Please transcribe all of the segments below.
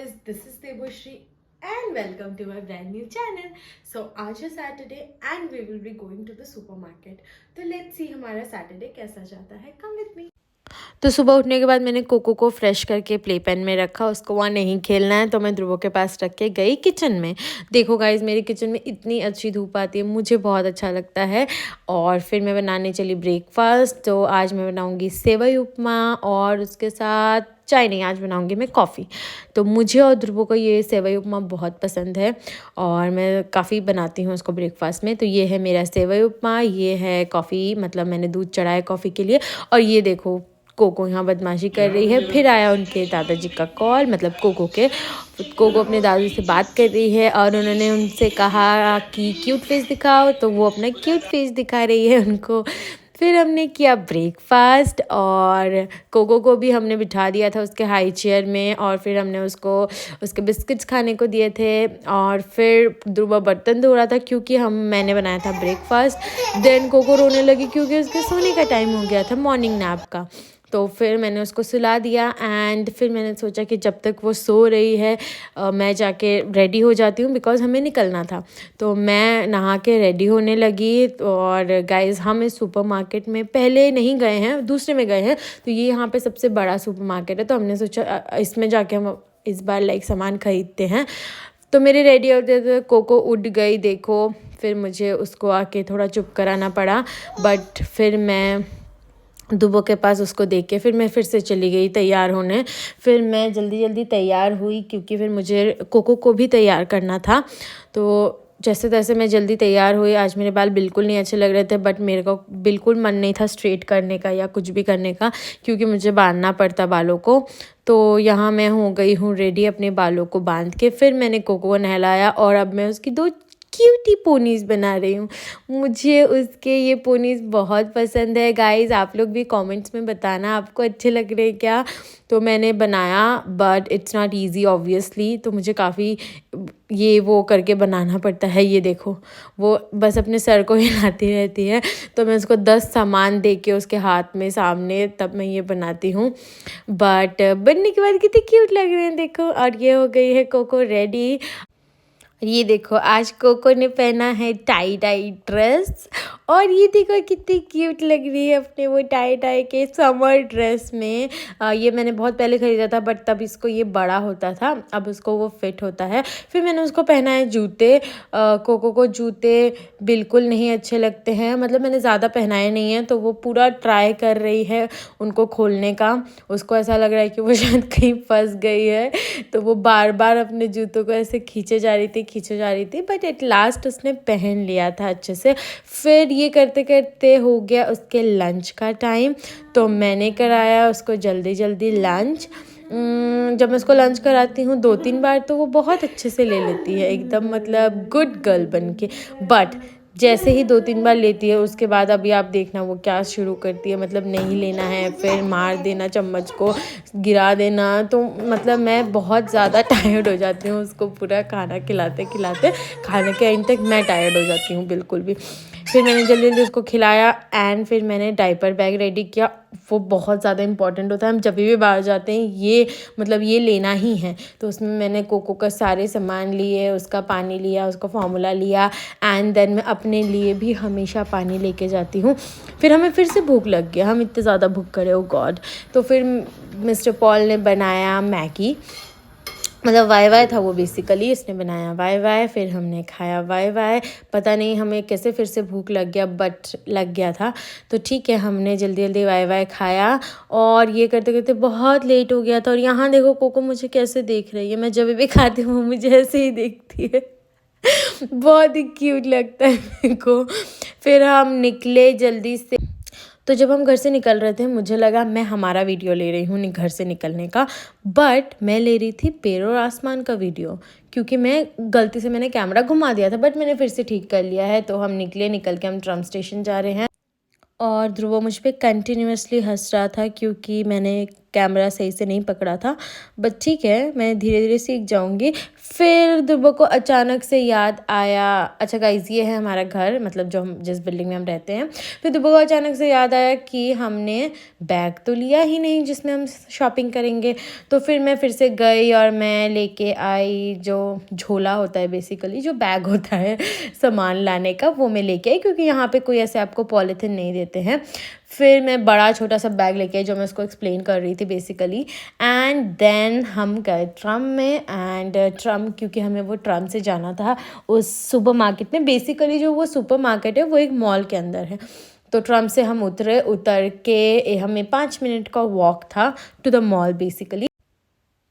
guys, this is Debashri and welcome to my brand new channel. So आज है Saturday and we will be going to the supermarket. तो let's see हमारा Saturday कैसा जाता है. Come with me. तो सुबह उठने के बाद मैंने कोको को फ्रेश करके प्ले पेन में रखा, उसको वहाँ नहीं खेलना है तो मैं ध्रुवों के पास रख के गई किचन में। देखो गाइस, मेरे किचन में इतनी अच्छी धूप आती है, मुझे बहुत अच्छा लगता है। और फिर मैं बनाने चली ब्रेकफास्ट। तो आज मैं बनाऊंगी सेवई उपमा और उसके साथ चाय नहीं, आज बनाऊंगी मैं कॉफ़ी। तो मुझे और ध्रुवों को ये सेवई उपमा बहुत पसंद है और मैं काफ़ी बनाती हूँ उसको ब्रेकफास्ट में। तो ये है मेरा सेवई उपमा, ये है कॉफ़ी, मतलब मैंने दूध चढ़ाया कॉफ़ी के लिए। और ये देखो कोको यहाँ बदमाशी कर रही है। फिर आया उनके दादाजी का कॉल, मतलब कोको अपने दादी से बात कर रही है और उन्होंने उनसे कहा कि क्यूट फेस दिखाओ, तो वो अपना क्यूट फेस दिखा रही है उनको। फिर हमने किया ब्रेकफास्ट और कोको को भी हमने बिठा दिया था उसके हाई चेयर में और फिर हमने उसको उसके बिस्किट्स खाने को दिए थे। और फिर ध्रुव बर्तन धो रहा था क्योंकि मैंने बनाया था ब्रेकफास्ट। देन कोको रोने लगी क्योंकि उसके सोने का टाइम हो गया था, मॉर्निंग नैप का। तो फिर मैंने उसको सुला दिया एंड फिर मैंने सोचा कि जब तक वो सो रही है मैं जाके रेडी हो जाती हूँ, बिकॉज़ हमें निकलना था। तो मैं नहा के रेडी होने लगी। और गाइस, हम इस सुपरमार्केट में पहले नहीं गए हैं, दूसरे में गए हैं। तो ये यहाँ पे सबसे बड़ा सुपरमार्केट है, तो हमने सोचा इसमें जाके हम इस बार सामान खरीदते हैं। तो मेरे रेडी होते थे कोको उठ गई, देखो। फिर मुझे उसको आके थोड़ा चुप कराना पड़ा, बट फिर मैं दुबो के पास उसको देख के फिर मैं फिर से चली गई तैयार होने। फिर मैं जल्दी जल्दी तैयार हुई क्योंकि फिर मुझे कोको को भी तैयार करना था। तो जैसे तैसे मैं जल्दी तैयार हुई। आज मेरे बाल बिल्कुल नहीं अच्छे लग रहे थे, बट मेरे को बिल्कुल मन नहीं था स्ट्रेट करने का या कुछ भी करने का, क्योंकि मुझे बांधना पड़ता बालों को। तो यहाँ मैं हो गई हूँ रेडी अपने बालों को बांध के। फिर मैंने कोको को नहलाया और अब मैं उसकी 2 क्यूटी पोनीज़ बना रही हूँ। मुझे उसके ये पोनीज़ बहुत पसंद है गाइज़। आप लोग भी कमेंट्स में बताना आपको अच्छे लग रहे हैं क्या। तो मैंने बनाया, but it's not easy obviously. तो मुझे काफ़ी ये वो करके बनाना पड़ता है। ये देखो, वो बस अपने सर को हिलाती रहती है। तो मैं उसको 10 सामान दे के उसके हाथ में सामने, तब मैं ये बनाती हूँ। बट बनने के बाद कितने क्यूट लग रहे हैं, देखो। और ये हो गई है कोको रेडी। ये देखो, आज कोको ने पहना है टाई डाई ड्रेस और ये देखो कितनी क्यूट लग रही है अपने वो टाई डाई के समर ड्रेस में। ये मैंने बहुत पहले ख़रीदा था, बट तब इसको ये बड़ा होता था, अब उसको वो फिट होता है। फिर मैंने उसको पहना है जूते। कोको को जूते बिल्कुल नहीं अच्छे लगते हैं, मतलब मैंने ज़्यादा पहनाए नहीं हैं। तो वो पूरा ट्राई कर रही है उनको खोलने का। उसको ऐसा लग रहा है कि वो शायद कहीं फंस गई है, तो वो बार बार अपने जूतों को ऐसे खींचे जा रही थी, बट एट लास्ट उसने पहन लिया था अच्छे से। फिर ये करते करते हो गया उसके लंच का टाइम। तो मैंने कराया उसको जल्दी जल्दी लंच। जब मैं उसको लंच कराती हूँ 2-3 बार, तो वो बहुत अच्छे से ले लेती है, एकदम मतलब गुड गर्ल बन के। बट जैसे ही 2-3 बार लेती है, उसके बाद अभी आप देखना वो क्या शुरू करती है, मतलब नहीं लेना है, फिर मार देना, चम्मच को गिरा देना। तो मतलब मैं बहुत ज़्यादा टायर्ड हो जाती हूँ उसको पूरा खाना खिलाते खिलाते। खाने के एंड तक मैं टायर्ड हो जाती हूँ बिल्कुल भी। फिर मैंने जल्दी जल्दी उसको खिलाया एंड फिर मैंने डाइपर बैग रेडी किया। वो बहुत ज़्यादा इंपॉर्टेंट होता है, हम जब भी बाहर जाते हैं ये मतलब ये लेना ही है। तो उसमें मैंने कोको का सारे सामान लिए, उसका पानी लिया, उसका फार्मूला लिया एंड देन मैं अपने लिए भी हमेशा पानी लेके जाती हूँ। फिर हमें फिर से भूख लग गया, हम इतने ज़्यादा भूख करे, ओ गॉड। तो फिर मिस्टर पॉल ने बनाया मैगी, मतलब वाई वाई था वो, बेसिकली इसने बनाया वाई वाई। फिर हमने खाया वाई वाई। पता नहीं हमें कैसे फिर से भूख लग गया, बट लग गया था। तो ठीक है, हमने जल्दी जल्दी वाई वाई खाया और ये करते करते बहुत लेट हो गया था। और यहाँ देखो कोको मुझे कैसे देख रही है, मैं जब भी खाती हूँ वो मुझे ऐसे ही देखती है। बहुत ही क्यूट लगता है मेरे को। फिर हम निकले जल्दी से। तो जब हम घर से निकल रहे थे, मुझे लगा मैं हमारा वीडियो ले रही हूँ घर से निकलने का, बट मैं ले रही थी पेड़ और आसमान का वीडियो, क्योंकि मैं गलती से मैंने कैमरा घुमा दिया था, बट मैंने फिर से ठीक कर लिया है। तो हम निकल के हम ट्राम स्टेशन जा रहे हैं। और ध्रुव मुझ पर कंटिन्यूसली हंस रहा था क्योंकि मैंने कैमरा सही से नहीं पकड़ा था, बट ठीक है, मैं धीरे धीरे सीख जाऊंगी। फिर ध्रुव को अचानक से याद आया, अच्छा गाइज ये है हमारा घर, मतलब जो हम जिस बिल्डिंग में हम रहते हैं। फिर ध्रुव को अचानक से याद आया कि हमने बैग तो लिया ही नहीं जिसमें हम शॉपिंग करेंगे। तो फिर मैं फिर से गई और मैं लेके आई जो झोला होता है, बेसिकली जो बैग होता है सामान लाने का, वो मैं लेके आई, क्योंकि यहाँ पे कोई ऐसे आपको पॉलीथिन नहीं देते हैं। फिर मैं बड़ा छोटा सा बैग लेके आई जो मैं उसको एक्सप्लेन कर रही थी बेसिकली। एंड देन हम गए ट्रम में, एंड ट्रम क्योंकि हमें वो ट्रम से जाना था उस सुपर मार्केट में। बेसिकली जो वो सुपर मार्केट है वो एक मॉल के अंदर है। तो ट्रम से हम उतर के हमें 5 मिनट का वॉक था टू द मॉल बेसिकली।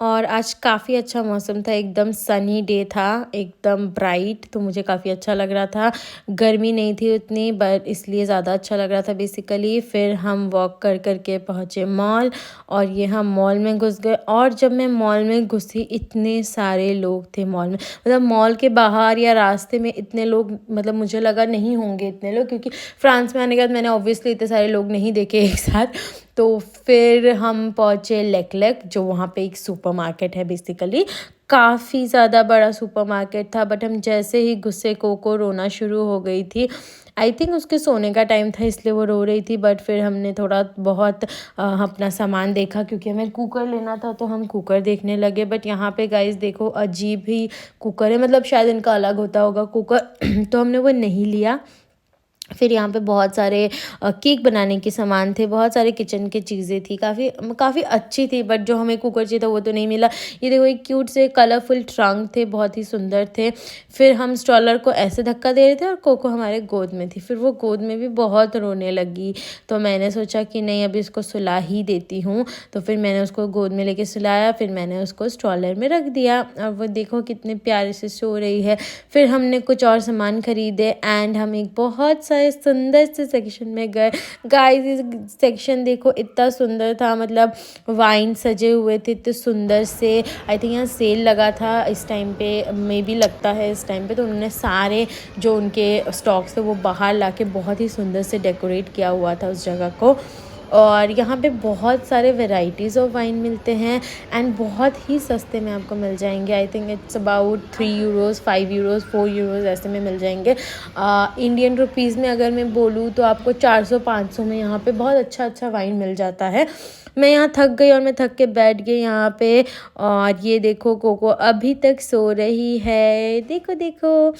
और आज काफ़ी अच्छा मौसम था, एकदम सनी डे था, एकदम ब्राइट, तो मुझे काफ़ी अच्छा लग रहा था। गर्मी नहीं थी उतनी, बट इसलिए ज़्यादा अच्छा लग रहा था बेसिकली। फिर हम वॉक कर कर के पहुँचे मॉल, और ये हम मॉल में घुस गए। और जब मैं मॉल में घुसी, इतने सारे लोग थे मॉल में, मतलब मॉल के बाहर या रास्ते में इतने लोग, मतलब मुझे लगा नहीं होंगे इतने लोग, क्योंकि फ्रांस में आने के बाद मैंने ऑब्वियसली इतने सारे लोग नहीं देखे एक साथ। तो फिर हम पहुँचे लेकलेक, जो वहाँ पे एक सुपर मार्केट है बेसिकली, काफ़ी ज़्यादा बड़ा सुपर मार्केट था। बट हम जैसे ही घुसे, कोको रोना शुरू हो गई थी। आई थिंक उसके सोने का टाइम था इसलिए वो रो रही थी। बट फिर हमने थोड़ा बहुत अपना सामान देखा, क्योंकि हमें कुकर लेना था, तो हम कुकर देखने लगे। बट यहाँ पे गाइस देखो, अजीब ही कुकर है, मतलब शायद इनका अलग होता होगा कुकर तो हमने वो नहीं लिया। फिर यहाँ पे बहुत सारे केक बनाने के सामान थे, बहुत सारे किचन की चीज़ें थी, काफ़ी अच्छी थी। बट जो हमें कुकर चाहिए था वो तो नहीं मिला। ये देखो, एक क्यूट से कलरफुल ट्रंक थे, बहुत ही सुंदर थे। फिर हम स्ट्रॉलर को ऐसे धक्का दे रहे थे और कोको हमारे गोद में थी। फिर वो गोद में भी बहुत रोने लगी, तो मैंने सोचा कि नहीं, अभी इसको सुला ही देती हूँ। तो फिर मैंने उसको गोद में लेके सुलाया, फिर मैंने उसको स्ट्रॉलर में रख दिया, और वो देखो कितने प्यारे से सो रही है। फिर हमने कुछ और सामान खरीदे, एंड हम एक बहुत सारे सुंदर से सेक्शन में गए। गाइस इस सेक्शन देखो, इतना सुंदर था, मतलब वाइन सजे हुए थे इतने सुंदर से। आई थिंक यहाँ सेल लगा था इस टाइम पे, मे बी लगता है इस टाइम पे, तो उन्होंने सारे जो उनके स्टॉक्स थे वो बाहर लाके बहुत ही सुंदर से डेकोरेट किया हुआ था उस जगह को। और यहाँ पे बहुत सारे वेराइटीज़ ऑफ वाइन मिलते हैं, एंड बहुत ही सस्ते में आपको मिल जाएंगे। I think it's about 3 euros, 5 euros, 4 euros ऐसे में मिल जाएंगे। इंडियन रुपीज़ में अगर मैं बोलूँ तो आपको 400-500 में यहाँ पे बहुत अच्छा अच्छा वाइन मिल जाता है। मैं यहाँ थक गई और मैं थक के बैठ गई यहाँ पे। और ये देखो, कोको अभी तक सो रही है, देखो देखो।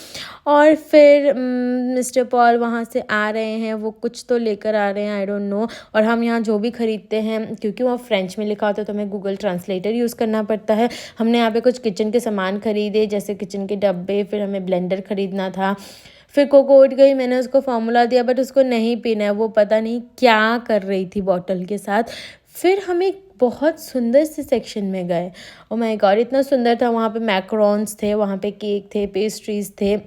और फिर मिस्टर पॉल वहाँ से आ रहे हैं, वो कुछ तो लेकर आ रहे हैं, आई डोंट नो। और हम यहाँ जो भी ख़रीदते हैं, क्योंकि वहाँ फ्रेंच में लिखा होता है, तो हमें गूगल ट्रांसलेटर यूज़ करना पड़ता है। हमने यहाँ पे कुछ किचन के सामान खरीदे, जैसे किचन के डब्बे, फिर हमें ब्लेंडर ख़रीदना था। फिर कोको उठ गई, मैंने उसको फार्मूला दिया, बट उसको नहीं पीना है, वो पता नहीं क्या कर रही थी बॉटल के साथ। फिर हम एक बहुत सुंदर से सेक्शन में गए। ओ माय गॉड, इतना सुंदर था, वहाँ पे मैकरोन्स थे, वहाँ पे केक थे, पेस्ट्रीज़ थे,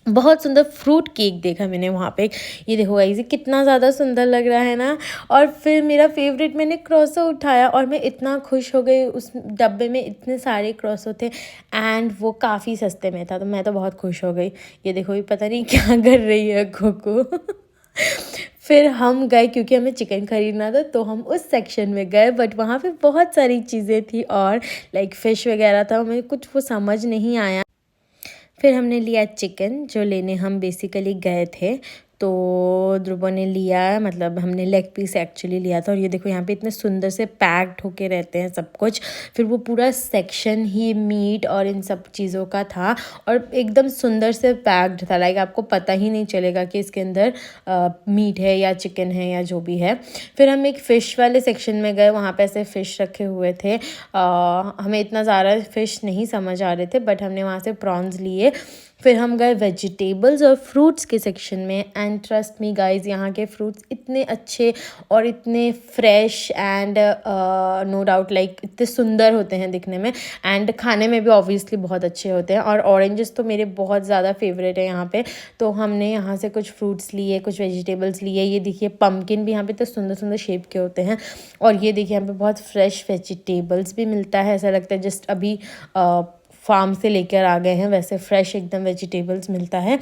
बहुत सुंदर फ्रूट केक देखा मैंने वहाँ पे। ये देखो गाइस, ये कितना ज़्यादा सुंदर लग रहा है ना। और फिर मेरा फेवरेट, मैंने क्रॉसो उठाया और मैं इतना खुश हो गई, उस डब्बे में इतने सारे क्रॉसो थे, एंड वो काफ़ी सस्ते में था, तो मैं तो बहुत खुश हो गई। ये देखो, ये पता नहीं क्या कर रही है कोको फिर हम गए, क्योंकि हमें चिकन ख़रीदना था, तो हम उस सेक्शन में गए। बट वहाँ पे बहुत सारी चीज़ें थी, और लाइक फ़िश वगैरह था, हमें कुछ वो समझ नहीं आया। फिर हमने लिया चिकन, जो लेने हम बेसिकली गए थे। तो ध्रुव ने लिया, मतलब हमने लेग पीस एक्चुअली लिया था। और ये देखो, यहाँ पे इतने सुंदर से पैक्ड होके रहते हैं सब कुछ। फिर वो पूरा सेक्शन ही मीट और इन सब चीज़ों का था, और एकदम सुंदर से पैक्ड था, लाइक आपको पता ही नहीं चलेगा कि इसके अंदर मीट है या चिकन है या जो भी है। फिर हम एक फ़िश वाले सेक्शन में गए, वहाँ पे ऐसे फ़िश रखे हुए थे। हमें इतना ज़्यादा फ़िश नहीं समझ आ रहे थे, बट हमने वहाँ से प्रॉन्स लिए। फिर हम गए वेजिटेबल्स और फ्रूट्स के सेक्शन में, एंड ट्रस्ट मी गाइस, यहाँ के फ्रूट्स इतने अच्छे और इतने fresh, and no doubt like इतने सुंदर होते हैं दिखने में, एंड खाने में भी ऑब्वियसली बहुत अच्छे होते हैं। और ऑरेंजेस तो मेरे बहुत ज़्यादा फेवरेट है यहाँ पे, तो हमने यहाँ से कुछ फ्रूट्स लिए, कुछ वेजिटेबल्स लिए। ये देखिए, पम्पकिन भी यहाँ पे इतने सुंदर सुंदर शेप के होते हैं। और ये देखिए, यहाँ पे बहुत फ्रेश वेजिटेबल्स भी मिलता है, ऐसा लगता है जस्ट अभी फार्म से लेकर आ गए हैं, वैसे फ्रेश एकदम वेजिटेबल्स मिलता है।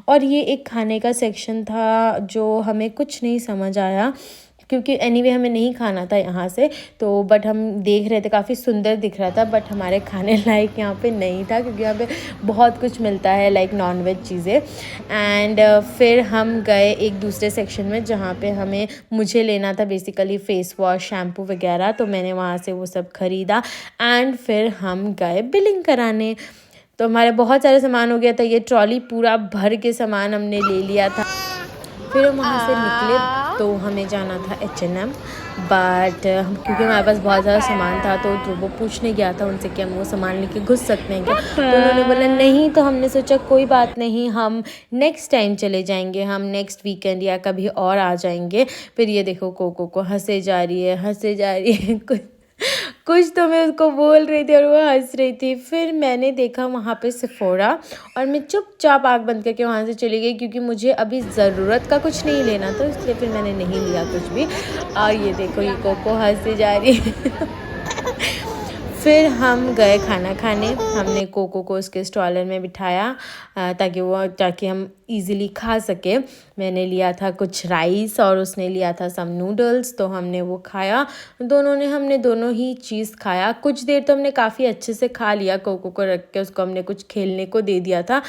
और ये एक खाने का सेक्शन था, जो हमें कुछ नहीं समझ आया, क्योंकि एनीवे हमें नहीं खाना था यहाँ से, तो बट हम देख रहे थे, काफ़ी सुंदर दिख रहा था, बट हमारे खाने लायक यहाँ पे नहीं था, क्योंकि यहाँ पे बहुत कुछ मिलता है लाइक नॉन वेज चीज़ें। एंड फिर हम गए एक दूसरे सेक्शन में जहाँ पे मुझे लेना था बेसिकली फेस वॉश, शैम्पू वगैरह, तो मैंने वहाँ से वो सब ख़रीदा। एंड फिर हम गए बिलिंग कराने। तो हमारे बहुत सारे सामान हो गया था, ये ट्रॉली पूरा भर के सामान हमने ले लिया था। फिर हम वहाँ से निकले तो हमें जाना था H&M, बट क्योंकि हमारे पास बहुत ज़्यादा सामान था तो वो पूछने गया था उनसे कि हम वो सामान लेके घुस सकते हैं क्या, तो उन्होंने बोला नहीं। तो हमने सोचा कोई बात नहीं, हम नेक्स्ट टाइम चले जाएंगे, हम नेक्स्ट वीकेंड या कभी और आ जाएंगे। फिर ये देखो कोको को हंसे जा रही है कुछ तो मैं उसको बोल रही थी और वो हंस रही थी। फिर मैंने देखा वहाँ पे सेफोरा और मैं चुपचाप आँख बंद करके वहाँ से चली गई, क्योंकि मुझे अभी ज़रूरत का कुछ नहीं लेना था, इसलिए फिर मैंने नहीं लिया कुछ भी। और ये देखो ये कोको हंसे जा रही है। फिर हम गए खाना खाने। हमने कोको को उसके स्टॉलर में बिठाया ताकि हम इजीली खा सके। मैंने लिया था कुछ राइस और उसने लिया था सम नूडल्स, तो हमने वो खाया। हमने दोनों ही चीज़ खाया। कुछ देर तो हमने काफ़ी अच्छे से खा लिया, कोको को रख के उसको हमने कुछ खेलने को दे दिया था,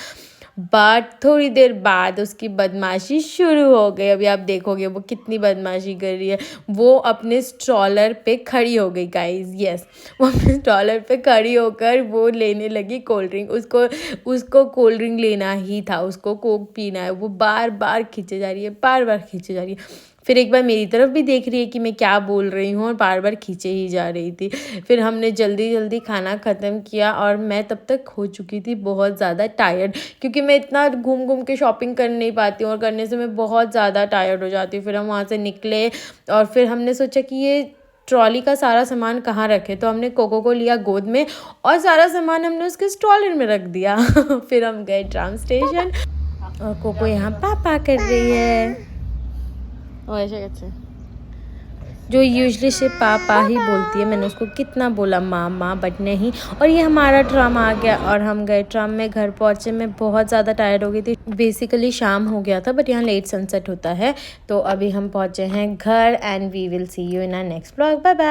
बट थोड़ी देर बाद उसकी बदमाशी शुरू हो गई। अभी आप देखोगे वो कितनी बदमाशी कर रही है। वो अपने स्ट्रॉलर पे खड़ी हो गई गाइस, यस, वो अपने स्ट्रॉलर पे खड़ी होकर वो लेने लगी कोल्ड ड्रिंक। उसको कोल्ड ड्रिंक लेना ही था, उसको कोक पीना है। वो बार बार खींचे जा रही है। फिर एक बार मेरी तरफ भी देख रही है कि मैं क्या बोल रही हूँ और बार बार खींचे ही जा रही थी। फिर हमने जल्दी जल्दी खाना ख़त्म किया और मैं तब तक हो चुकी थी बहुत ज़्यादा टायर्ड, क्योंकि मैं इतना घूम घूम के शॉपिंग कर नहीं पाती हूँ और करने से मैं बहुत ज़्यादा टायर्ड हो जाती हूँ। फिर हम वहाँ से निकले और फिर हमने सोचा कि ये ट्रॉली का सारा सामान कहाँ रखे, तो हमने कोको को लिया गोद में और सारा सामान हमने उसके स्ट्रॉलर में रख दिया। फिर हम गए ट्राम स्टेशन और कोको यहाँ पापा कर रही है, जो यूजली से पापा ही बोलती है। मैंने उसको कितना बोला माँ, बट नहीं। और ये हमारा ट्राम आ गया और हम गए ट्राम में। घर पहुँचे मैं बहुत ज़्यादा टायर्ड हो गई थी। बेसिकली शाम हो गया था, बट यहाँ लेट सनसेट होता है। तो अभी हम पहुँचे हैं घर and we will see you in our next vlog. Bye bye.